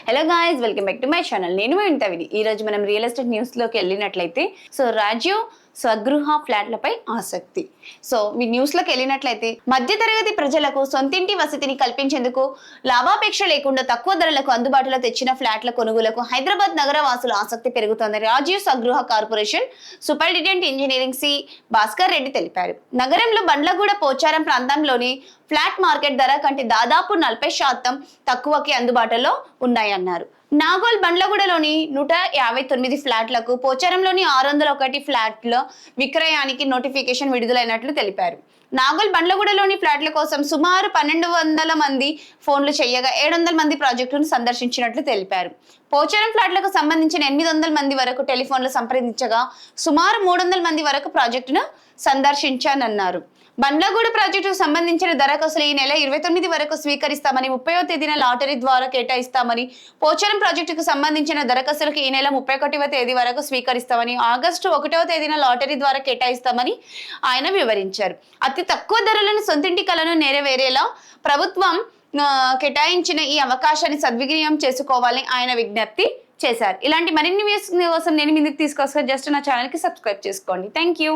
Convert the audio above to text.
Hello guys, welcome back to my channel. నేను వింటవిని. ఈ రోజు మనం రియల్ ఎస్టేట్ న్యూస్ లోకి వెళ్ళినట్లయితే రాజీవ్ స్వగృహ ఫ్లాట్లపై ఆసక్తి. ఈ న్యూస్ లోకి వెళ్ళినట్లయితే మధ్యతరగతి ప్రజలకు సొంతింటి వసతిని కల్పించేందుకు లాభాపేక్ష లేకుండా తక్కువ ధరలకు అందుబాటులో తెచ్చిన ఫ్లాట్ల కొనుగోలుకు హైదరాబాద్ నగర వాసుల ఆసక్తి పెరుగుతోంది. Rajiv Swagruha corporation superintendent engineering C Bhaskar Reddy తెలిపారు. నగరంలో బండ్లగూడ పోచారం ప్రాంతంలోని ఫ్లాట్ మార్కెట్ ధర కంటే దాదాపు 40% తక్కువకి అందుబాటులో ఉన్నాయన్నారు. నాగోల్ బండ్లగూడలోని 159 ఫ్లాట్లకు, పోచారంలోని 601 ఫ్లాట్ల విక్రయానికి నోటిఫికేషన్ విడుదలైనట్లు తెలిపారు. నాగోల్ బండ్లగూడలోని ఫ్లాట్ల కోసం సుమారు 1200 మంది ఫోన్లు చేయగా 700 మంది ప్రాజెక్టును సందర్శించినట్లు తెలిపారు. పోచారం ఫ్లాట్లకు సంబంధించిన 800 మంది వరకు టెలిఫోన్లు సంప్రదించగా సుమారు 300 మంది వరకు ప్రాజెక్టును సందర్శించానన్నారు. బండ్లగూడ ప్రాజెక్టుకు సంబంధించిన దరఖాస్తులు ఈ నెల 29 వరకు స్వీకరిస్తామని, 30వ తేదీన లాటరీ ద్వారా కేటాయిస్తామని, పోచారం ప్రాజెక్టుకు సంబంధించిన దరఖాస్తులకు ఈ నెల 31వ తేదీ వరకు స్వీకరిస్తామని, ఆగస్టు 1వ తేదీన లాటరీ ద్వారా కేటాయిస్తామని ఆయన వివరించారు. అతి తక్కువ ధరలను సొంతింటి కలను నెరవేరేలా ప్రభుత్వం కేటాయించిన ఈ అవకాశాన్ని సద్వినియోగం చేసుకోవాలని ఆయన విజ్ఞప్తి చేశారు. ఇలాంటి మరిన్ని న్యూస్ కోసం నేను ముందుకు తీసుకొస్తాను. జస్ట్ నా ఛానల్ కి సబ్స్క్రైబ్ చేసుకోండి. Thank you.